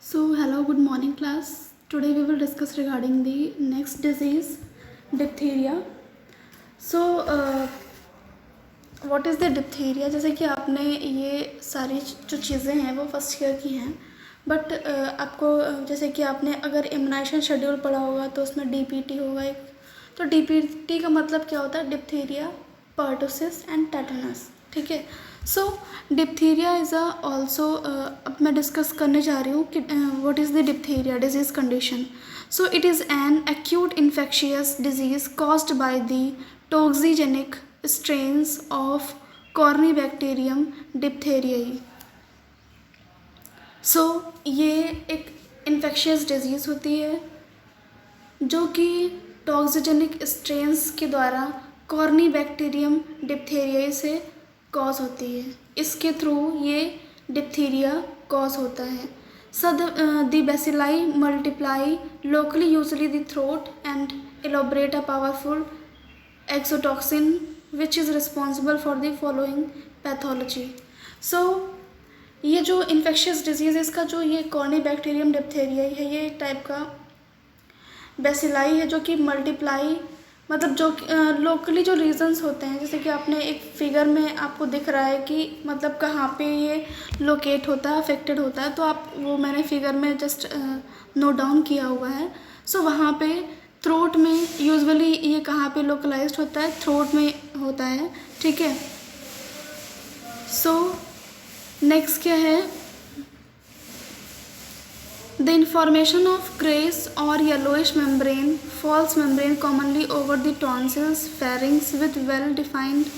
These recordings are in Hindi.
So, hello, good morning, class. Today we will discuss regarding the next disease, diphtheria. So, what is the diphtheria. जैसे कि आपने ये सारी जो चीज़ें हैं वो फर्स्ट ईयर की हैं, बट आपको जैसे कि आपने अगर इम्यूनाइजेशन शेड्यूल पढ़ा होगा तो उसमें डीपीटी होगा एक। तो डीपीटी का मतलब क्या होता है? Diphtheria, pertussis and tetanus. ठीक है। So diphtheria is a also, अब मैं डिस्कस करने जा रही हूँ कि what is the diphtheria disease condition. So it is an acute infectious disease caused by the toxigenic strains of Corynebacterium diphtheriae। सो ये एक इन्फेक्शियस डिजीज़ होती है जो कि टॉक्सिजेनिक स्ट्रेन्स के द्वारा कॉर्नीबैक्टीरियम डिप्थेरियाई से कॉज होती है। इसके थ्रू ये डिप्थीरिया कॉज होता है। So the bacilli multiply locally usually the throat and elaborate a powerful exotoxin which is responsible for the following pathology. So ये जो इन्फेक्शियस डिजीज़ इसका जो ये कॉर्नीबैक्टीरियम डिप्थेरियाई है, ये एक टाइप का बेसिलाई है जो कि मल्टीप्लाई मतलब जो लोकली जो रीजन्स होते हैं, जैसे कि आपने एक फिगर में आपको दिख रहा है कि मतलब कहाँ पे ये लोकेट होता है, अफेक्टेड होता है, तो आप वो मैंने फिगर में जस्ट नोट डाउन किया हुआ है। सो वहाँ पे थ्रोट में यूजुअली ये कहाँ पे लोकलाइज्ड होता है? थ्रोट में होता है। ठीक है। सो नेक्स्ट क्या है? The information of grayish or yellowish membrane, false membrane commonly over the tonsils, pharynx with well-defined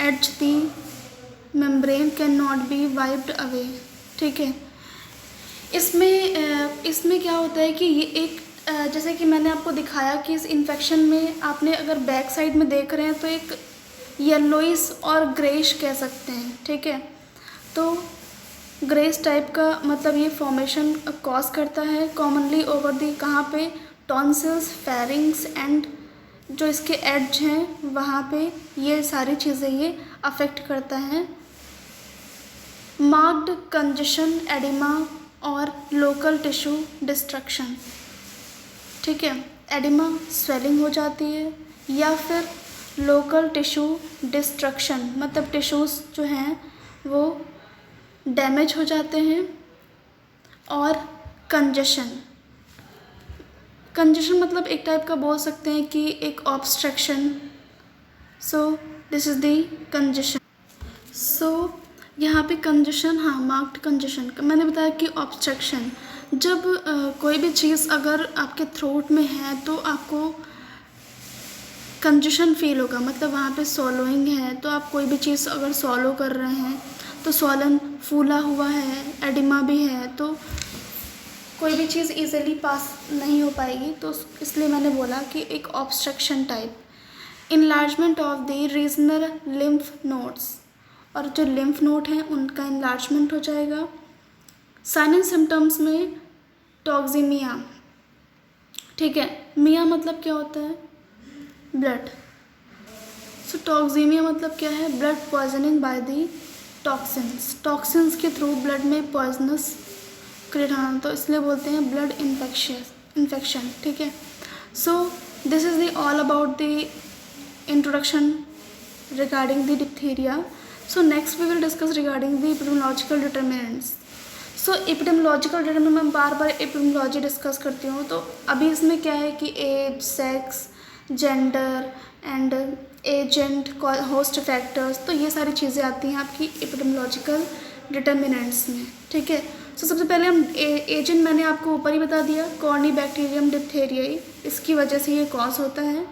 edge. The membrane cannot be wiped away। ठीक है। इसमें क्या होता है कि ये एक जैसे कि मैंने आपको दिखाया कि इस इन्फेक्शन में आपने अगर बैक साइड में देख रहे हैं तो एक येलोइश और ग्रेइश कह सकते हैं। ठीक है। तो ग्रेस टाइप का मतलब ये फॉर्मेशन कॉज करता है कॉमनली ओवर दी कहाँ पे? टॉन्सिल्स, फेरिंग्स एंड जो इसके एड्ज हैं वहाँ पे ये सारी चीज़ें ये अफेक्ट करता है। मार्क्ड कंजेशन, एडिमा और लोकल टिश्यू डिस्ट्रक्शन। ठीक है। एडिमा स्वेलिंग हो जाती है या फिर लोकल टिश्यू डिस्ट्रक्शन मतलब टिश्यूज़ जो हैं वो डैमेज हो जाते हैं। और कंजेशन मतलब एक टाइप का बोल सकते हैं कि एक obstruction. So this is the congestion. So यहाँ पे कंजेशन, हाँ, मार्क्ड कंजेशन मैंने बताया कि ऑब्स्ट्रक्शन जब कोई भी चीज़ अगर आपके थ्रोट में है तो आपको कंजेशन फील होगा, मतलब वहाँ पे सॉलोइंग है तो आप कोई भी चीज़ अगर सॉलो कर रहे हैं तो सॉलन फूला हुआ है, एडिमा भी है, तो कोई भी चीज़ इजीली पास नहीं हो पाएगी। तो इसलिए मैंने बोला कि एक obstruction type. Enlargement of the regional lymph nodes, और जो लिम्फ नोड हैं उनका इनलार्जमेंट हो जाएगा। साइन एंड सिम्टम्स में टॉक्सिमिया। ठीक है। मिया मतलब क्या होता है? ब्लड। सो टॉक्सिमिया मतलब क्या है? Blood poisoning by the toxins के थ्रू ब्लड में पॉइजनस क्रिएट होना, तो इसलिए बोलते हैं ब्लड इन्फेक्शन। ठीक है। So this is the all about the introduction regarding the diphtheria. So next we will discuss regarding the epidemiological determinants. So epidemiological determinant, मैं बार बार एपिडेमियोलॉजी डिस्कस करती हूँ, तो अभी इसमें क्या है कि age, sex, gender and agent, host factors, तो ये सारी चीज़ें आती हैं आपकी एपिडेमियोलॉजिकल डिटर्मिनेंट्स में। ठीक है। सो सबसे पहले हम एजेंट मैंने आपको ऊपर ही बता दिया, कॉर्नीबैक्टीरियम डिप्थेरियाई, इसकी वजह से ये कॉज होता है।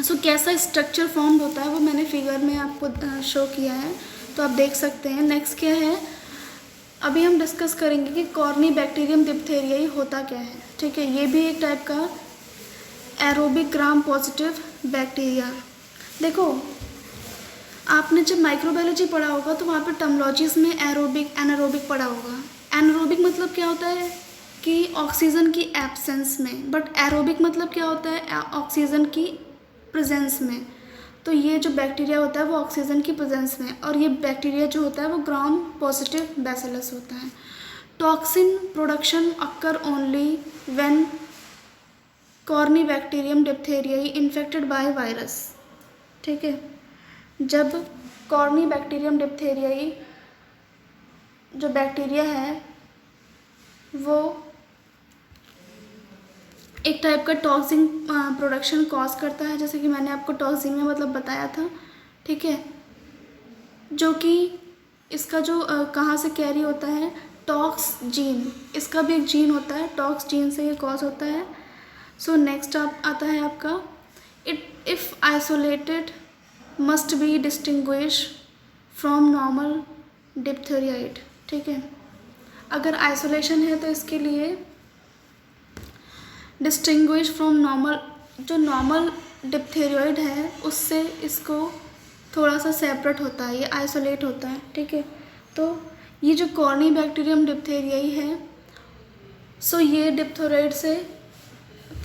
सो कैसा स्ट्रक्चर फॉर्म होता है वो मैंने फिगर में आपको शो किया है, तो आप देख सकते हैं। नेक्स्ट क्या है, अभी हम डिस्कस करेंगे कि कॉर्नीबैक्टीरियम डिप्थेरियाई होता क्या है। ठीक है। ये भी एक टाइप का एरोबिक ग्राम पॉजिटिव बैक्टीरिया। देखो आपने जब माइक्रोबायोलॉजी पढ़ा होगा तो वहाँ पर टर्मोलॉजीज में एरोबिक, एनारोबिक पढ़ा होगा। एनारोबिक मतलब क्या होता है कि ऑक्सीजन की एब्सेंस में, बट एरोबिक मतलब क्या होता है? ऑक्सीजन की प्रेजेंस में। तो ये जो बैक्टीरिया होता है वो ऑक्सीजन की प्रेजेंस में, और ये बैक्टीरिया जो होता है वो ग्राम पॉजिटिव बैसिलस होता है। Toxin production occur only when Corynebacterium diphtheriae infected by virus. ठीक है, जब कॉर्नीबैक्टीरियम डिप्थेरियाई जो बैक्टीरिया है वो एक टाइप का टॉक्सिन प्रोडक्शन कॉज करता है, जैसे कि मैंने आपको टॉक्सीमिया मतलब बताया था। ठीक है, जो कि इसका जो कहाँ से कैरी होता है, टॉक्स जीन, इसका भी एक जीन होता है, टॉक्स जीन से ये कॉज होता है। सो नेक्स्ट आता है आपका if isolated must be distinguish from normal diphtheroid. ठीक है, अगर आइसोलेशन है तो इसके लिए डिस्टिंग्विश फ्रॉम नॉर्मल, जो नॉर्मल डिप्थेरियोइड है उससे इसको थोड़ा सा सेपरेट होता है, ये आइसोलेट होता है। ठीक है, तो ये जो कॉर्नीबैक्टीरियम डिप्थेरियाई है, सो ये डिप्थेरियोइड से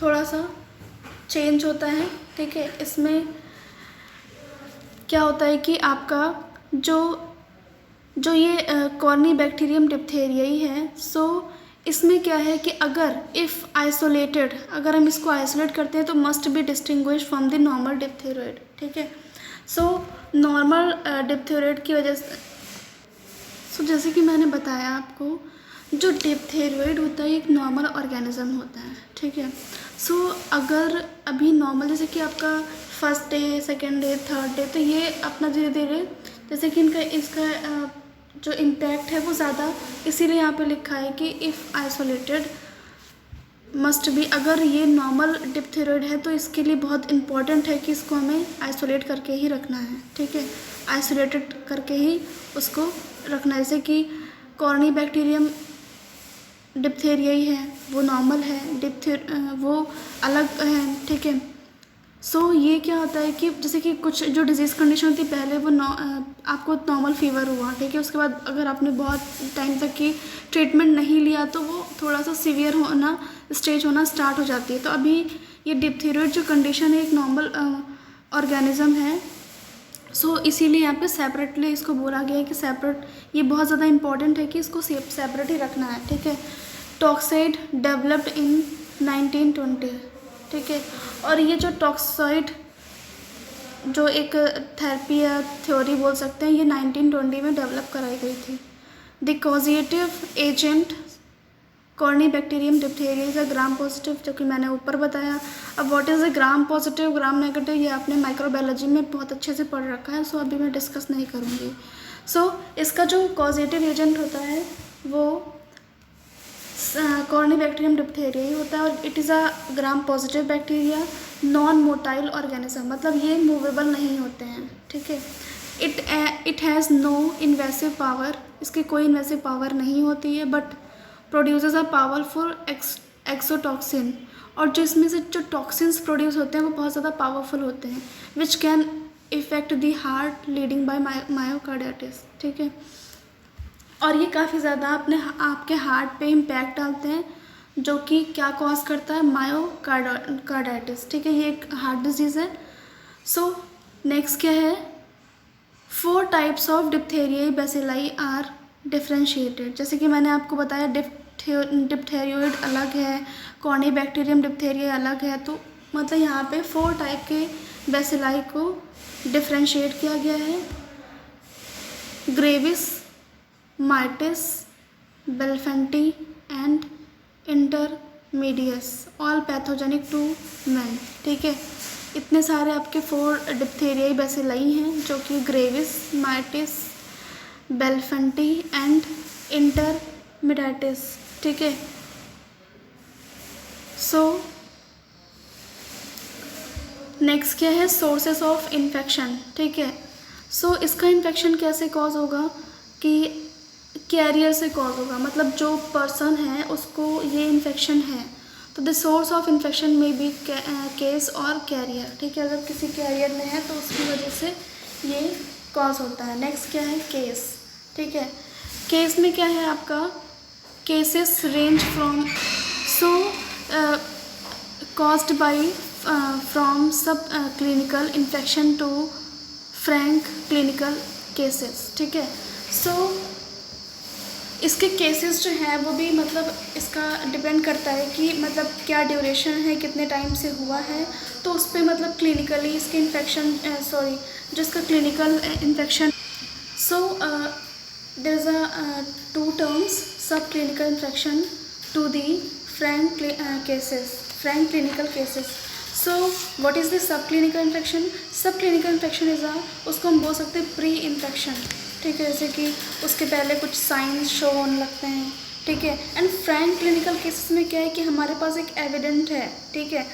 थोड़ा सा चेंज होता है। ठीक है, इसमें क्या होता है कि आपका जो ये कॉर्नीबैक्टीरियम डिप्थेरियाई है, सो इसमें क्या है कि अगर इफ़ आइसोलेटेड, अगर हम इसको आइसोलेट करते हैं तो must be distinguish from the normal diphtheroid. ठीक है, सो नॉर्मल डिप्थेरियोइड की वजह से, सो जैसे कि मैंने बताया आपको, जो डिप्थेरियोइड होता है एक नॉर्मल ऑर्गेनिज्म होता है। ठीक है, सो अगर अभी नॉर्मल जैसे कि आपका first day, second day, third day, तो ये अपना धीरे धीरे जैसे कि इसका जो इम्पैक्ट है वो ज़्यादा, इसीलिए यहाँ पे लिखा है कि इफ़ आइसोलेटेड मस्ट बी, अगर ये नॉर्मल डिप्थेरियोइड है तो इसके लिए बहुत इम्पॉर्टेंट है कि इसको हमें आइसोलेट करके ही रखना है। ठीक है, आइसोलेटेड करके ही उसको रखना है। जैसे कि कॉर्नीबैक्टीरियम डिप्थेरियाई है वो नॉर्मल है, वो अलग है। ठीक है, सो ये क्या होता है कि जैसे कि कुछ जो डिजीज़ कंडीशन होती है, पहले वो आपको नॉर्मल फीवर हुआ, ठीक है, उसके बाद अगर आपने बहुत टाइम तक की ट्रीटमेंट नहीं लिया तो वो थोड़ा सा सीवियर होना, स्टेज होना स्टार्ट हो जाती है। तो अभी ये डिप्थेरियोइड जो कंडीशन है एक नॉर्मल ऑर्गेनिज्म है, सो इसीलिए यहाँ पे सेपरेटली इसको बोला गया है कि सेपरेट, ये बहुत ज़्यादा इंपॉर्टेंट है कि इसको सेपरेट ही रखना है। ठीक है, टॉक्साइड डेवलप्ड इन 1920। ठीक है, और ये जो टॉक्साइड जो एक थेरेपी या थ्योरी बोल सकते हैं, ये 1920 में डेवलप कराई गई थी। The causative agent corynebacterium diphtheria is a gram positive, जो कि मैंने ऊपर बताया। अब what is a gram positive, gram negative, ये आपने माइक्रोबायोलॉजी में बहुत अच्छे से पढ़ रखा है, सो अभी मैं डिस्कस नहीं करूँगी। सो इसका जो कॉजेटिव एजेंट होता है वो कॉर्नीबैक्टीरियम डिप्थेरिया ही होता है, और it is a gram positive bacteria, non motile organism, मतलब ये मूवेबल नहीं होते हैं। ठीक है, it has no invasive power, इसकी कोई इन्वेसिव पावर नहीं होती है, but produces a powerful exotoxin, और जो इसमें से जो टॉक्सिन्स प्रोड्यूस होते हैं वो बहुत ज़्यादा पावरफुल होते हैं, which can effect the heart leading by myocarditis. ठीक है, और ये काफ़ी ज़्यादा आपके हार्ट पे इम्पैक्ट डालते हैं, जो कि क्या कॉज करता है, मायोकार्डाइटिस। ठीक है, ये एक हार्ट डिजीज़ है। सो नेक्स्ट क्या है, 4 types of diphtheriae bacilli are differentiated. जैसे कि मैंने आपको बताया डिप्थेरियोइड अलग है, कॉर्नीबैक्टीरियम डिप्थेरिया अलग है, तो मतलब यहाँ पे 4 टाइप के बैसिलाई को डिफ्रेंशिएट किया गया है। Gravis, mitis, belfanti and intermedius, all pathogenic to man. ठीक है, इतने सारे आपके 4 डिप्थेरियाई बैसिलाई हैं, जो कि gravis, mitis, belfanti and intermedius. ठीक है, सो नेक्स्ट क्या है, सोर्सेस ऑफ इन्फेक्शन। ठीक है, सो इसका इन्फेक्शन कैसे कॉज होगा कि कैरियर से कॉज होगा, मतलब जो पर्सन है उसको ये इन्फेक्शन है, तो द सोर्स ऑफ इन्फेक्शन में बी केस और कैरियर। ठीक है, अगर किसी कैरियर में है तो उसकी वजह से ये कॉज होता है। नेक्स्ट क्या है, केस। ठीक है, केस में क्या है आपका, cases range from caused by from sub clinical infection to frank clinical cases. ठीक है, सो इसके केसेस जो हैं वो भी मतलब इसका डिपेंड करता है कि मतलब क्या ड्यूरेशन है, कितने टाइम से हुआ है, तो उस पर मतलब क्लिनिकली इसके इन्फेक्शन जो इसका clinical infection. So there is a two terms sub clinical infection to the frank clinical cases. So what is the subclinical infection? Subclinical infection is उसको हम बोल सकते हैं प्री इन्फेक्शन, ठीक है, जैसे कि उसके पहले कुछ साइंस शो होने लगते हैं, ठीक है। एंड फ्रैंक क्लिनिकल केसेस में क्या है कि हमारे पास एक एविडेंट है, ठीक है,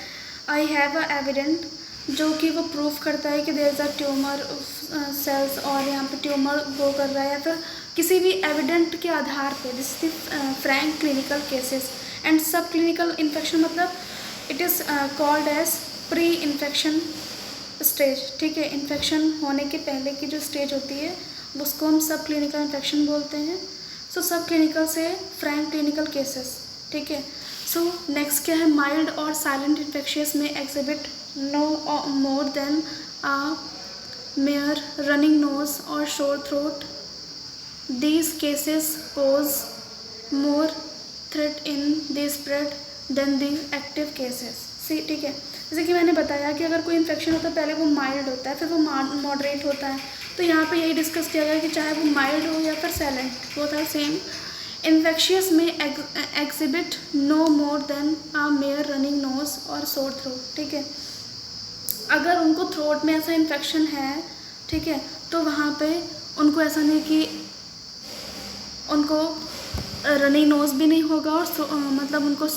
आई हैव अ एविडेंट जो कि वो प्रूफ करता है कि there is a tumour cells और यहाँ पे ट्यूमर ग्रो कर रहा है, या फिर किसी भी एविडेंट के आधार पे। This is the frank clinical cases. And सब क्लिनिकल इन्फेक्शन मतलब it is called as pre infection stage, ठीक है। इन्फेक्शन होने के पहले की जो स्टेज होती है उसको हम सब क्लिनिकल इन्फेक्शन बोलते हैं। सो सब क्लिनिकल से फ्रैंक क्लिनिकल केसेस, ठीक है। सो नेक्स्ट क्या है, माइल्ड और साइलेंट इन्फेक्शियस में exhibit no more than a mere running nose or sore throat. These cases pose more threat in the spread than the active cases. सी ठीक है, जैसे कि मैंने बताया कि अगर कोई इन्फेक्शन होता है पहले वो माइल्ड होता है, फिर वो मॉडरेट होता है। तो यहाँ पे यही डिस्कस किया गया कि चाहे वो माइल्ड हो या फिर silent, both are same. Infectious में exhibit no more than a mere running nose और sore throat, ठीक है। अगर उनको थ्रोट में ऐसा इन्फेक्शन है, ठीक है, तो वहाँ पे उनको ऐसा नहीं कि उनको रनिंग नोज़ भी नहीं होगा और मतलब उनको